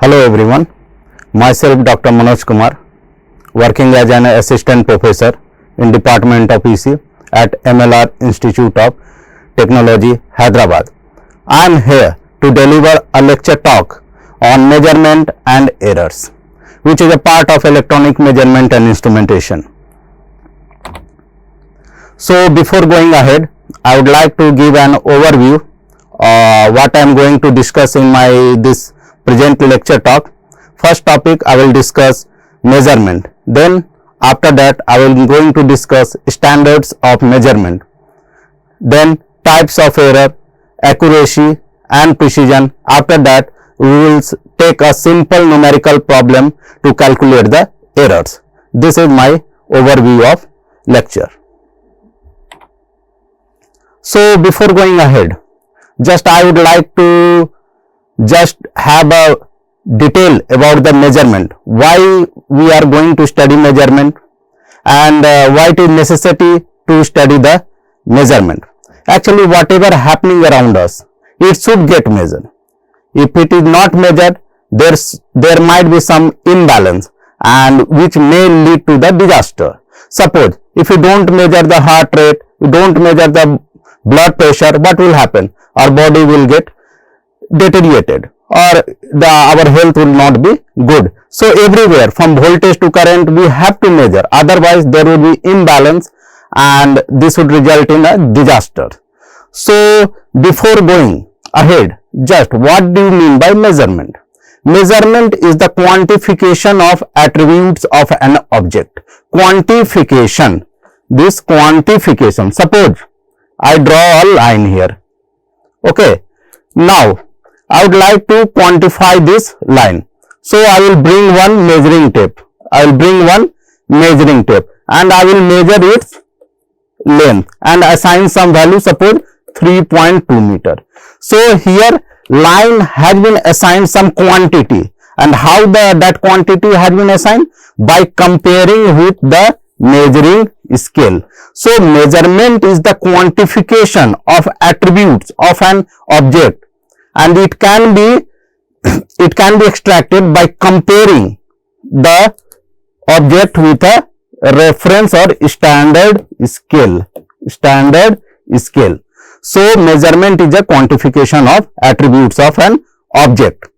Hello everyone, myself Dr. Manoj Kumar, working as an assistant professor in Department of EC at MLR Institute of Technology, Hyderabad. I am here to deliver a lecture talk on measurement and errors, which is a part of electronic measurement and instrumentation. So before going ahead, I would like to give an overview what I am going to discuss in this present lecture talk. First topic I will discuss measurement. Then after that I will going to discuss standards of measurement. Then types of error, accuracy and precision. After that we will take a simple numerical problem to calculate the errors. This is my overview of lecture. So before going ahead, I would like to have a detail about the measurement, why we are going to study measurement and why it is necessity to study the measurement. Actually, whatever happening around us, it should get measured. If it is not measured, there might be some imbalance and which may lead to the disaster. Suppose if you don't measure the heart rate, you don't measure the blood pressure, what will happen? Our body will get deteriorated or our health will not be good. So everywhere from voltage to current we have to measure, otherwise there will be imbalance and this would result in a disaster. So before going ahead, just what do you mean by measurement? Measurement is the quantification of attributes of an object. Quantification, this quantification, suppose I draw a line here, okay. Now I would like to quantify this line. So I will bring one measuring tape. And I will measure its length and assign some value, suppose 3.2 meter. So here line has been assigned some quantity, and how that quantity has been assigned? By comparing with the measuring scale. So measurement is the quantification of attributes of an object, and it can be extracted by comparing the object with a reference or standard scale. So measurement is a quantification of attributes of an object,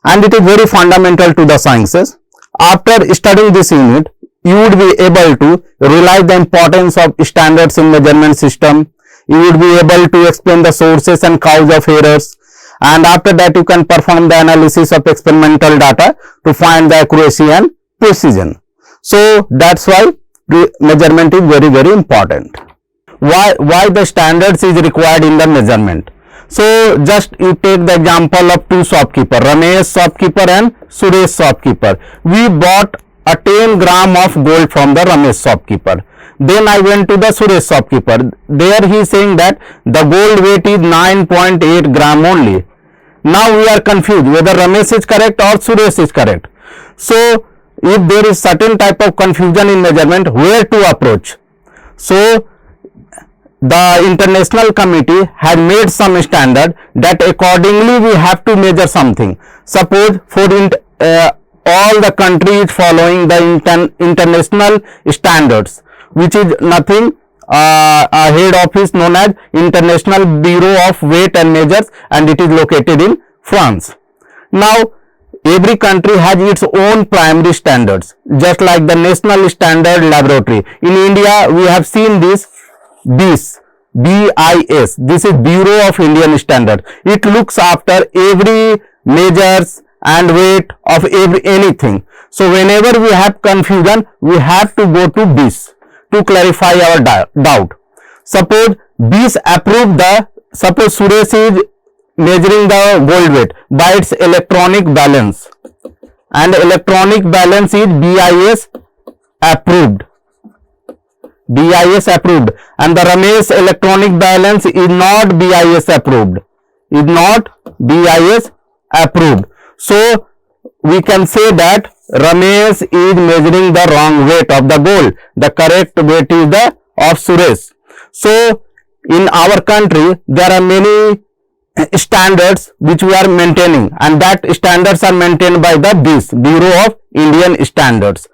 and it is very fundamental to the sciences. After studying this unit, you would be able to realize the importance of standards in measurement system. You would be able to explain the sources and cause of errors, and after that you can perform the analysis of experimental data to find the accuracy and precision. So that's why measurement is very, very important. Why the standards is required in the measurement? So just you take the example of two shopkeeper, Ramesh shopkeeper and Suresh shopkeeper. We bought a 10 gram of gold from the Ramesh shopkeeper. Then I went to the Suresh shopkeeper. There he is saying that the gold weight is 9.8 gram only. Now we are confused whether Ramesh is correct or Suresh is correct. So if there is certain type of confusion in measurement, where to approach? So the international committee has made some standard that accordingly we have to measure something. Suppose for all the countries following the international standards, which is nothing, a head office known as International Bureau of Weight and Measures, and it is located in France. Now every country has its own primary standards, just like the National Standard Laboratory. In India we have seen this BIS, this is Bureau of Indian Standard. It looks after every measures and weight of anything. So whenever we have confusion, we have to go to BIS to clarify our doubt. Suppose BIS approved suppose Suresh is measuring the gold weight by its electronic balance, and electronic balance is BIS approved. And the Ramesh electronic balance is not BIS approved. So we can say that Ramesh is measuring the wrong weight of the gold. The correct weight is the of Suresh. So in our country there are many standards which we are maintaining, and that standards are maintained by the this Bureau of Indian Standards.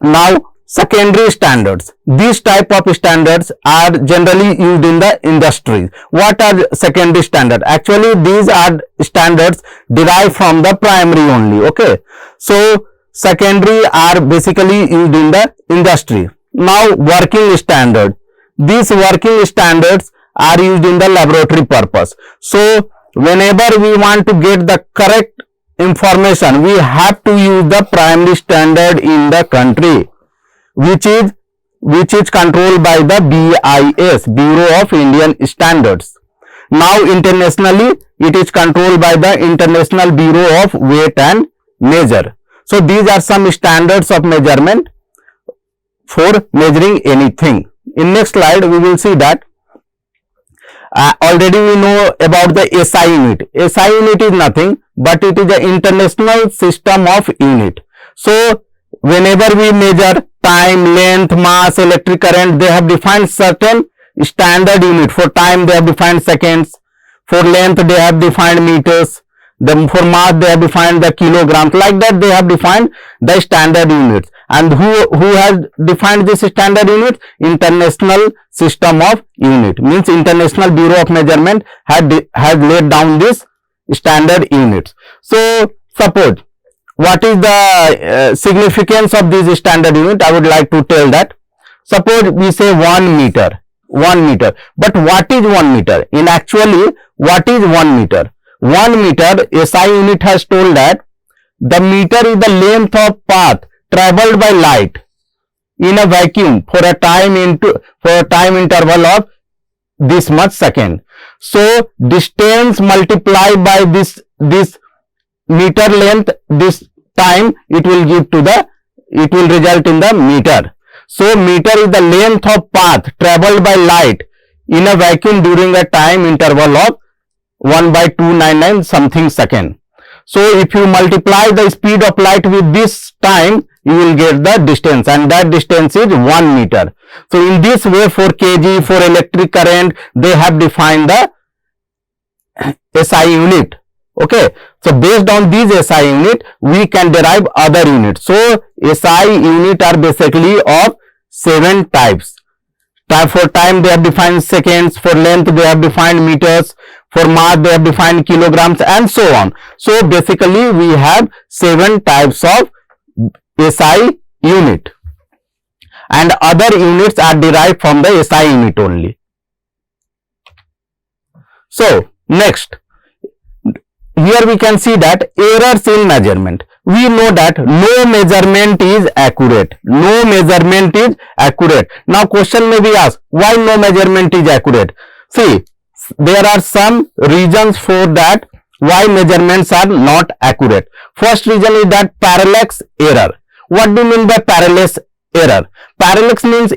Now secondary standards, these type of standards are generally used in the industry. What are secondary standards? Actually these are standards derived from the primary only. Okay, so secondary are basically used in the industry. Now working standard, these working standards are used in the laboratory purpose. So whenever we want to get the correct information, we have to use the primary standard in the country, which is controlled by the BIS, Bureau of Indian Standards. Now internationally it is controlled by the International Bureau of Weight and Measure. So these are some standards of measurement for measuring anything. In next slide we will see that already we know about the SI unit. SI unit is nothing but it is the international system of unit. So whenever we measure time, length, mass, electric current, they have defined certain standard unit. For time they have defined seconds, for length they have defined meters, then for mass they have defined the kilograms. Like that they have defined the standard units. And who has defined this standard unit? International System of Unit, means International Bureau of Measurement has laid down this standard units. So suppose, what is the significance of this standard unit? I would like to tell that. Suppose we say 1 meter, but what is 1 meter? In actually, what is 1 meter? 1 meter, SI unit has told that the meter is the length of path traveled by light in a vacuum for a time interval of this much second. So distance multiplied by this meter length, this time, it will result in the meter. So meter is the length of path traveled by light in a vacuum during a time interval of 1/299 something second. So if you multiply the speed of light with this time, you will get the distance, and that distance is 1 meter. So in this way, for kg, for electric current, they have defined the SI unit. Okay, so based on these SI unit, we can derive other units. So SI unit are basically of 7 types. For time they have defined seconds, for length they have defined meters, for mass they have defined kilograms, and so on. So basically we have 7 types of SI unit, and other units are derived from the SI unit only. So next, here we can see that errors in measurement. We know that no measurement is accurate. No measurement is accurate. Now question may be asked, why no measurement is accurate? See, there are some reasons for that why measurements are not accurate. First reason is that parallax error. What do you mean by parallax error? Parallax means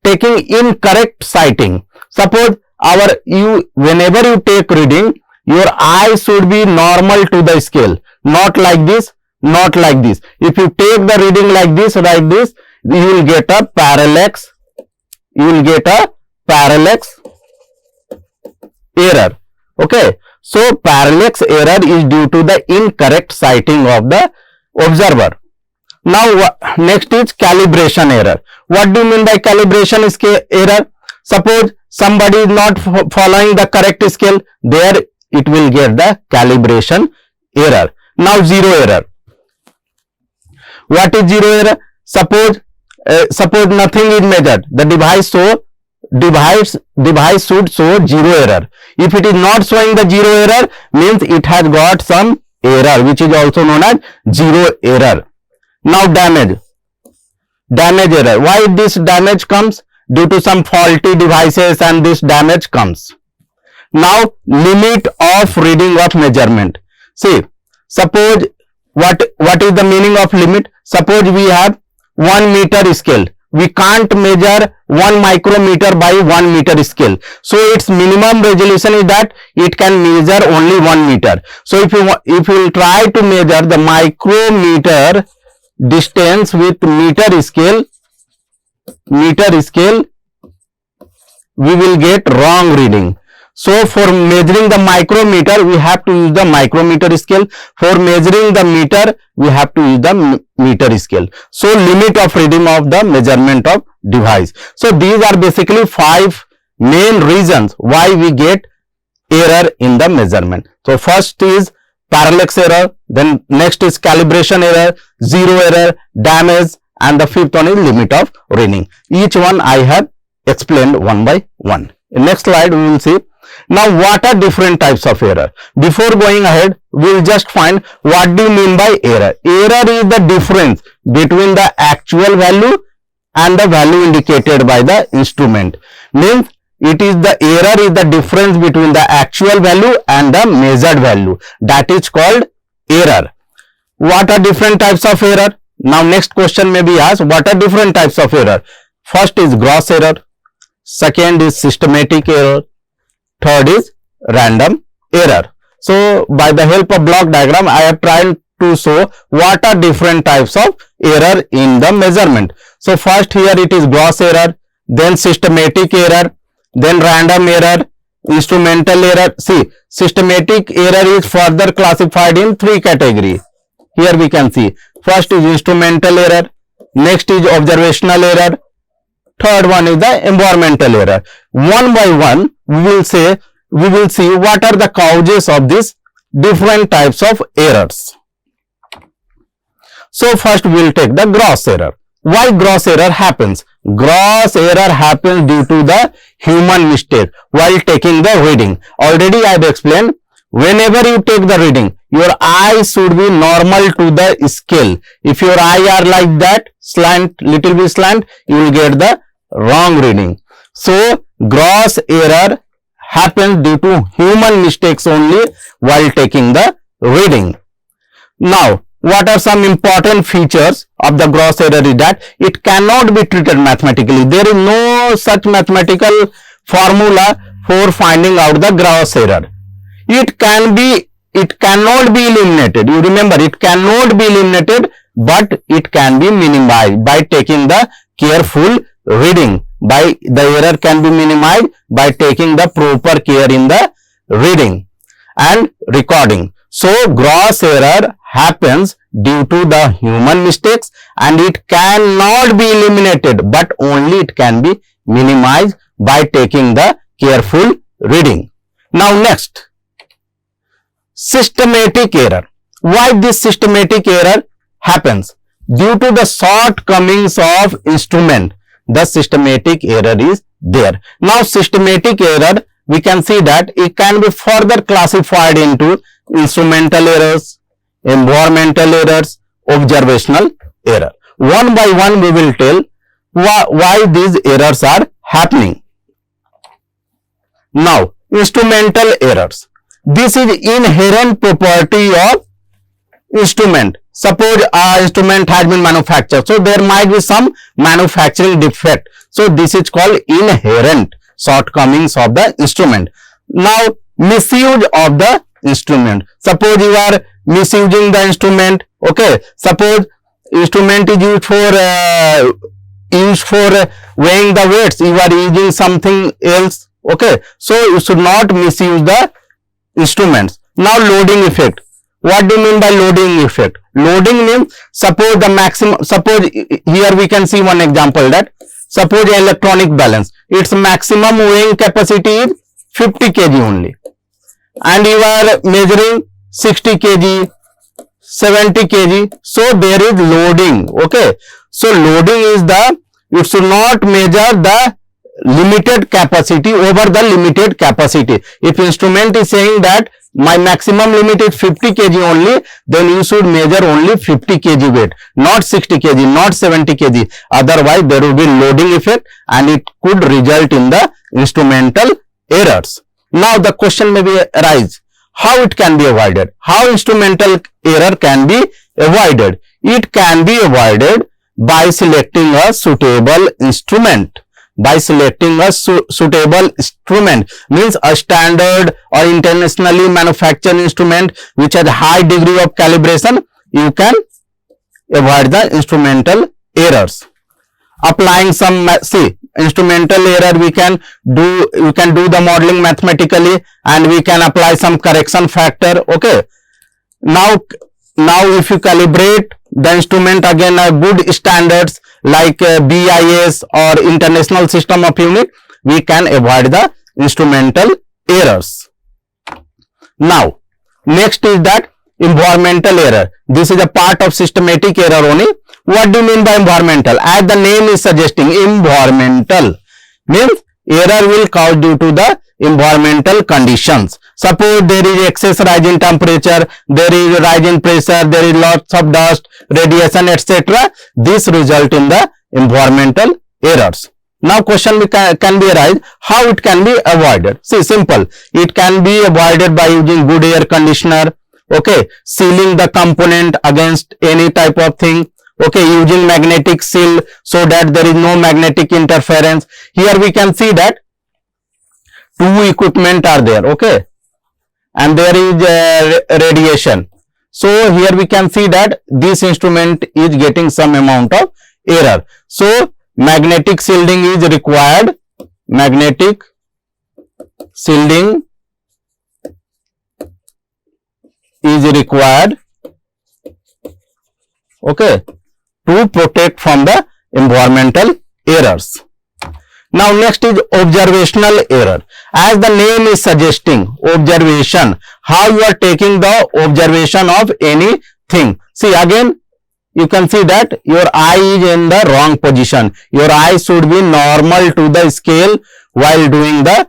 taking incorrect sighting. Suppose whenever you take reading, your eye should be normal to the scale, not like this, not like this. If you take the reading like this, you will get a parallax. You will get a parallax error. Okay, so parallax error is due to the incorrect sighting of the observer. Now next is calibration error. What do you mean by calibration error? Suppose somebody is not following the correct scale, there it will get the calibration error. Now zero error. What is zero error? Suppose nothing is measured, the device should show zero error. If it is not showing the zero error, means it has got some error, which is also known as zero error. Now damage error. Why this damage comes? Due to some faulty devices, and this damage comes. Now limit of reading of measurement. See, suppose what is the meaning of limit? Suppose we have 1 meter scale. We can't measure 1 micrometer by 1 meter scale. So its minimum resolution is that it can measure only 1 meter. So if you try to measure the micrometer distance with meter scale, we will get wrong reading. So for measuring the micrometer, we have to use the micrometer scale. For measuring the meter, we have to use the meter scale. So limit of reading of the measurement of device. So these are basically 5 main reasons why we get error in the measurement. So first is parallax error, then next is calibration error, zero error, damage, and the fifth one is limit of reading. Each one I have explained one by one. In next slide we will see. Now what are different types of error? Before going ahead, we will just find what do you mean by error. Error is the difference between the actual value and the value indicated by the instrument. Means it is the error is the difference between the actual value and the measured value. That is called error. What are different types of error? Now next question may be asked, what are different types of error? First is gross error. Second is systematic error. Third is random error. So by the help of block diagram, I have tried to show what are different types of error in the measurement. So first here it is gross error, then systematic error, then random error, instrumental error. See, systematic error is further classified in 3 categories. Here we can see, first is instrumental error, next is observational error, third one is the environmental error. One by one we will see what are the causes of these different types of errors. So first we will take the gross error. Why gross error happens? Gross error happens due to the human mistake while taking the reading. Already I have explained, whenever you take the reading, your eye should be normal to the scale. If your eye are like that, slant, little bit slant, you will get the wrong reading. So gross error happens due to human mistakes only while taking the reading. Now, what are some important features of the gross error is that it cannot be treated mathematically. There is no such mathematical formula for finding out the gross error. It cannot be eliminated. You remember, it cannot be eliminated, but it can be minimized by taking the careful reading. The error can be minimized by taking the proper care in the reading and recording. So gross error happens due to the human mistakes and it cannot be eliminated, but only it can be minimized by taking the careful reading. Now next, systematic error. Why this systematic error happens? Due to the shortcomings of instrument, the systematic error is there. Now systematic error, we can see that it can be further classified into instrumental errors, environmental errors, observational error. One by one we will tell why these errors are happening. Now, instrumental errors. This is inherent property of instrument. Suppose our instrument has been manufactured, so there might be some manufacturing defect. So this is called inherent shortcomings of the instrument. Now, misuse of the instrument. Suppose you are misusing the instrument. Okay, suppose instrument is used for weighing the weights. You are using something else. Okay, so you should not misuse the instruments. Now loading effect. What do you mean by loading effect? Loading means, suppose the maximum, suppose here we can see one example, that suppose electronic balance, its maximum weighing capacity is 50 kg only, and you are measuring 60 kg, 70 kg, so there is loading. Okay, so loading is the, you should not measure the limited capacity over the limited capacity. If instrument is saying that my maximum limit is 50 kg only, then you should measure only 50 kg weight, not 60 kg, not 70 kg. Otherwise, there will be loading effect and it could result in the instrumental errors. Now, the question may be arise, how it can be avoided? How instrumental error can be avoided? It can be avoided by selecting a suitable instrument. By selecting a suitable instrument, means a standard or internationally manufactured instrument which has high degree of calibration, you can avoid the instrumental errors. Applying some, see, instrumental error, we can do the modeling mathematically, and we can apply some correction factor. Okay, now if you calibrate the instrument again good standards like BIS or International System of Unit, we can avoid the instrumental errors. Now next is that environmental error. This is a part of systematic error only. What do you mean by environmental? As the name is suggesting, environmental means error will cause due to the environmental conditions. Suppose there is excess rise in temperature, there is rise in pressure, there is lots of dust, radiation, etc. This result in the environmental errors. Now question can be arise, how it can be avoided? See, simple. It can be avoided by using good air conditioner. Okay, sealing the component against any type of thing. Okay, using magnetic seal so that there is no magnetic interference. Here we can see that two equipment are there. Okay, and there is radiation. So here we can see that this instrument is getting some amount of error. So magnetic shielding is required. Magnetic shielding is required. Okay, to protect from the environmental errors. Now next is observational error. As the name is suggesting, observation, how you are taking the observation of anything. See, again you can see that your eye is in the wrong position. Your eye should be normal to the scale while doing the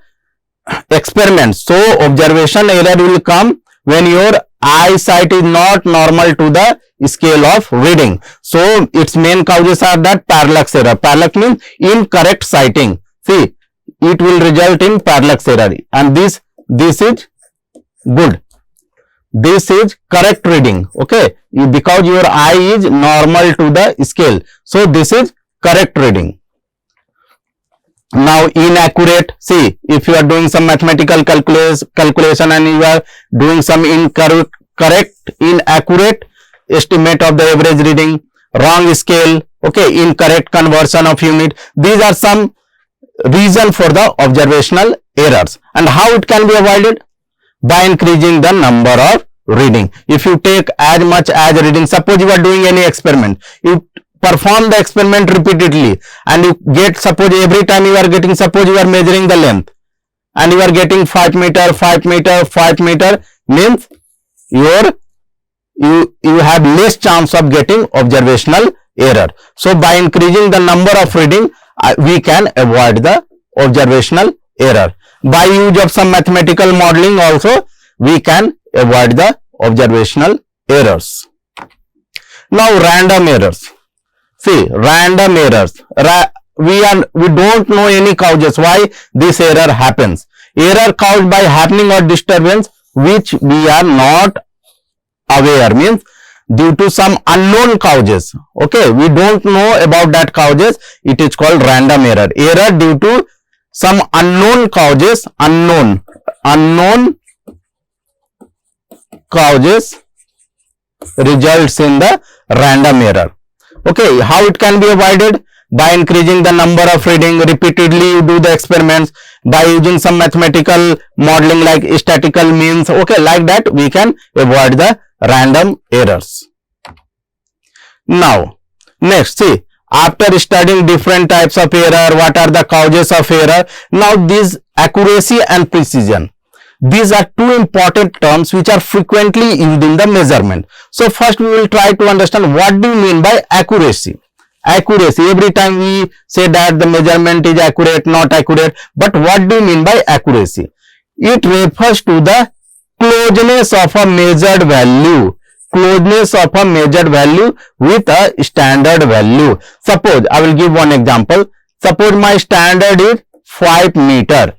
experiment. So observation error will come when your eyesight is not normal to the scale of reading. So its main causes are that parallax error. Parallax means incorrect sighting. See, it will result in parallax error, and this is good. This is correct reading. Okay, because your eye is normal to the scale, so this is correct reading. Now inaccurate. See, if you are doing some mathematical calculation and you are doing some inaccurate estimate of the average reading, wrong scale, okay, incorrect conversion of unit, these are some reason for the observational errors. And how it can be avoided? By increasing the number of reading. If you take as much as reading, suppose you are doing any experiment, you perform the experiment repeatedly and you get, suppose every time you are getting, suppose you are measuring the length and you are getting 5 meter, 5 meter, 5 meter, means you have less chance of getting observational error. So by increasing the number of reading, we can avoid the observational error. By use of some mathematical modeling also, we can avoid the observational errors. Now random errors. See, random errors. We don't know any causes why this error happens. Error caused by happening or disturbance which we are not aware, means due to some unknown causes. Okay, we don't know about that causes. It is called random error. Error due to some unknown causes, unknown causes results in the random error. Okay, how it can be avoided? By increasing the number of reading, repeatedly you do the experiments, by using some mathematical modeling like statistical means. Okay, like that we can avoid the random errors. Now next, see, after studying different types of error, what are the causes of error? Now this accuracy and precision, these are two important terms which are frequently used in the measurement. So first we will try to understand what do you mean by accuracy. Accuracy, every time we say that the measurement is accurate, not accurate, but what do you mean by accuracy? It refers to the closeness of a measured value, closeness of a measured value with a standard value. Suppose, I will give one example. Suppose my standard is 5 meter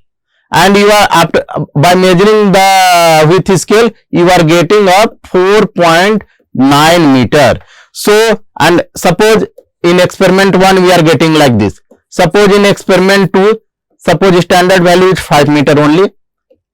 and you are, after by measuring the with scale, you are getting a 4.9 meter. So, and suppose in experiment 1 we are getting like this. Suppose in experiment 2, suppose standard value is 5 meter only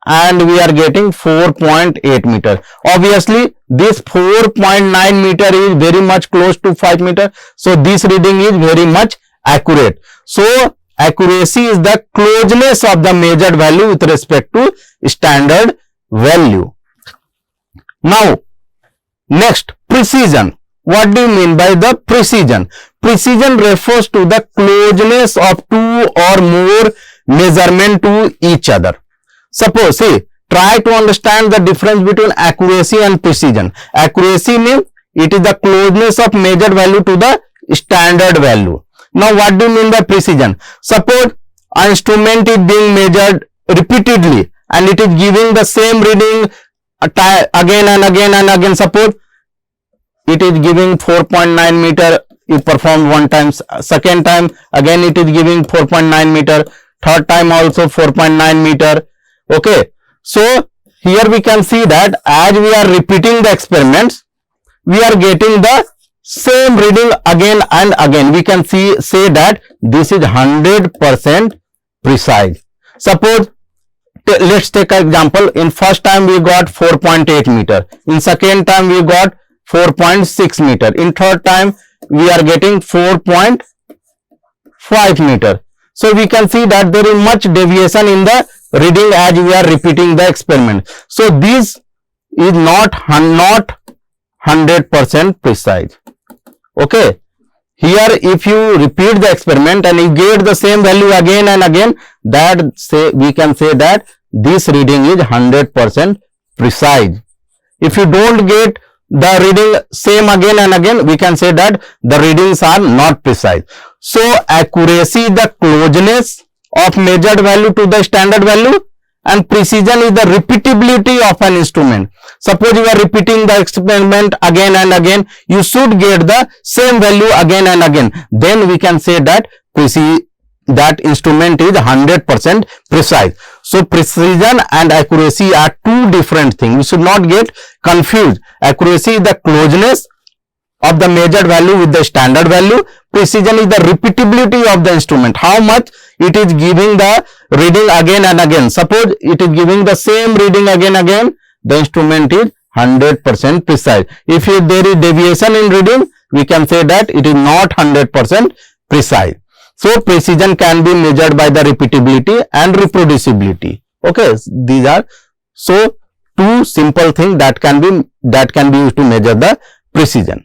and we are getting 4.8 meter. Obviously this 4.9 meter is very much close to 5 meter. So this reading is very much accurate. So accuracy is the closeness of the measured value with respect to standard value. Now, next, precision. What do you mean by the precision? Precision refers to the closeness of two or more measurement to each other. Suppose, see, try to understand the difference between accuracy and precision. Accuracy means it is the closeness of measured value to the standard value. Now, what do you mean by precision? Suppose an instrument is being measured repeatedly and it is giving the same reading again and again and again. Suppose it is giving 4.9 meter, you perform one time, second time again it is giving 4.9 meter, third time also 4.9 meter. Okay, so here we can see that as we are repeating the experiments, we are getting the same reading again and again. We can say that this is 100% precise. Suppose let's take an example. In first time we got 4.8 meter, in second time we got 4.6 meter, in third time we are getting 4.5 meter. So we can see that there is much deviation in the reading as we are repeating the experiment. So this is not 100% precise. Okay, here if you repeat the experiment and you get the same value again and again, that we can say that this reading is 100% precise. If you don't get the reading same again and again, we can say that the readings are not precise. So accuracy is the closeness of measured value to the standard value, and precision is the repeatability of an instrument. Suppose you are repeating the experiment again and again, you should get the same value again and again. Then we can say that that instrument is 100% precise. So precision and accuracy are two different things. We should not get confused. Accuracy is the closeness of the measured value with the standard value. Precision is the repeatability of the instrument. How much it is giving the reading again and again. Suppose it is giving the same reading again and again, the instrument is 100% precise. If there is deviation in reading, we can say that it is not 100% precise. So precision can be measured by the repeatability and reproducibility. Okay, these are so two simple things that can be used to measure the precision.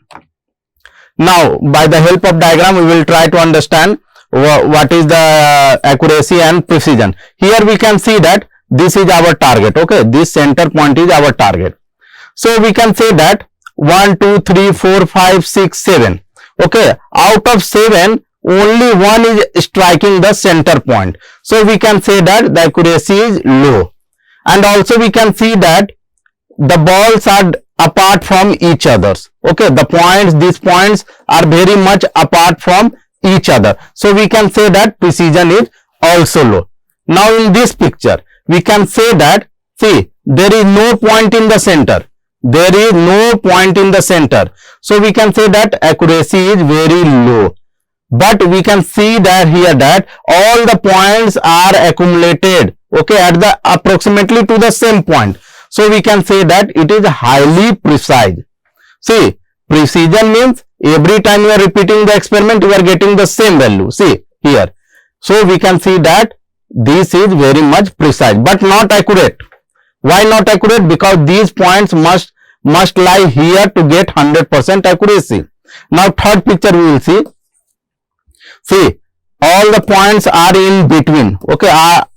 Now, by the help of diagram, we will try to understand what is the accuracy and precision. Here we can see that this is our target. Okay, this center point is our target. So we can say that 1, 2, 3, 4, 5, 6, 7. Okay, out of 7, only one is striking the center point. So we can say that the accuracy is low. And also we can see that the balls are apart from each others. Okay, these points are very much apart from each other. So we can say that precision is also low. Now in this picture, we can say that, see, there is no point in the center. There is no point in the center. So we can say that accuracy is very low. But we can see that here that all the points are accumulated, okay, at the approximately to the same point. So we can say that it is highly precise. See, precision means every time you are repeating the experiment, you are getting the same value. See here. So we can see that this is very much precise, but not accurate. Why not accurate? Because these points must lie here to get 100% accuracy. Now third picture we will see. See, all the points are in between, okay,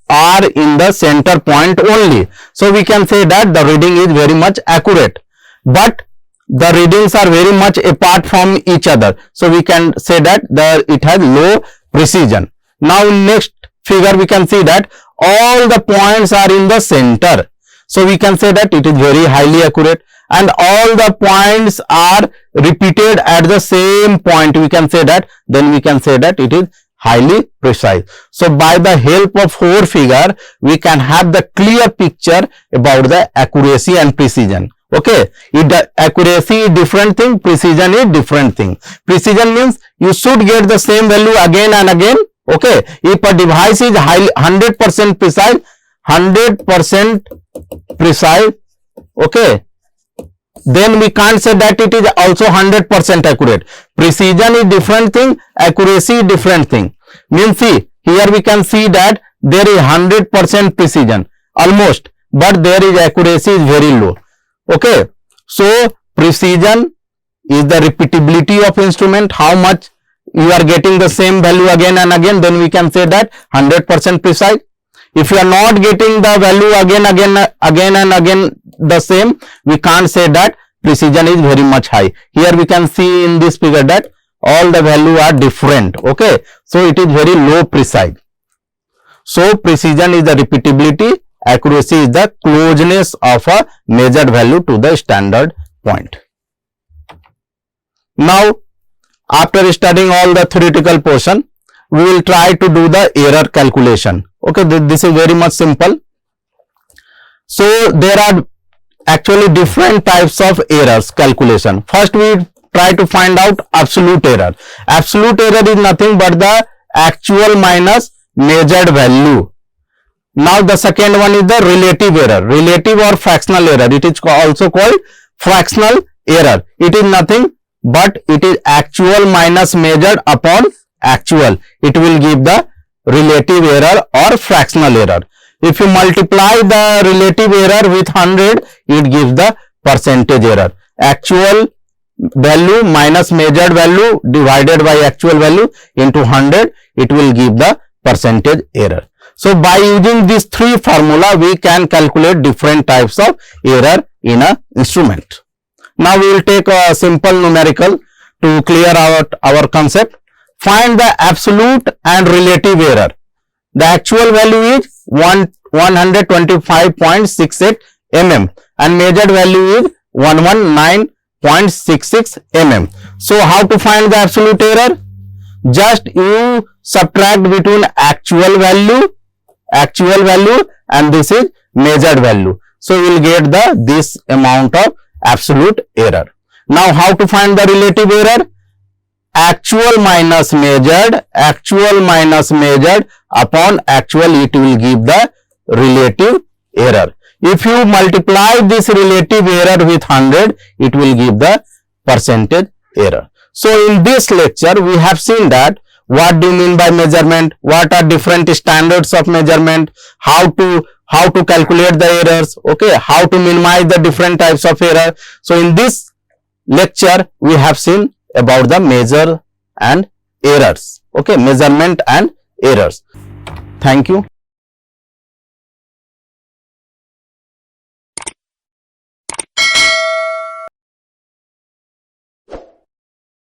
are in the center point only. So we can say that the reading is very much accurate, but the readings are very much apart from each other. So we can say that it has low precision. Now in next figure we can see that all the points are in the center. So we can say that it is very highly accurate, and all the points are repeated at the same point. We can say that, then we can say that it is highly precise. So by the help of 4 figure, we can have the clear picture about the accuracy and precision. Okay, if the accuracy is different thing, precision is different thing. Precision means you should get the same value again and again. Okay, if a device is 100% precise, 100% precise, okay, then we can't say that it is also 100% accurate. Precision is different thing, accuracy is different thing. Means see, here we can see that there is 100% precision almost, but there is accuracy is very low. Okay, so precision is the repeatability of instrument, how much you are getting the same value again and again, then we can say that 100% precise. If you are not getting the value again and again the same, we can't say that precision is very much high. Here we can see in this figure that all the value are different. Okay, so it is very low precise. So precision is the repeatability, accuracy is the closeness of a measured value to the standard point. Now, after studying all the theoretical portion, we will try to do the error calculation. Okay, this is very much simple. So there are actually different types of errors calculation. First, we try to find out absolute error. Absolute error is nothing but the actual minus measured value. Now the second one is the relative error, relative or fractional error. It is also called fractional error. It is nothing but it is actual minus measured upon actual. It will give the relative error or fractional error. If you multiply the relative error with 100, it gives the percentage error. Actual value minus measured value divided by actual value into 100, it will give the percentage error. So by using these three formula, we can calculate different types of error in a instrument. Now we will take a simple numerical to clear out our concept. Find the absolute and relative error. The actual value is 125.68 mm and measured value is 119.66 mm. So how to find the absolute error? Just you subtract between actual value and this is measured value. So you will get this amount of absolute error. Now how to find the relative error? Actual minus measured upon actual, it will give the relative error. If you multiply this relative error with 100, it will give the percentage error. So in this lecture, we have seen that what do you mean by measurement, what are different standards of measurement, how to calculate the errors, okay, how to minimize the different types of error. So in this lecture, we have seen about the measure and errors, okay, measurement and errors. Thank you.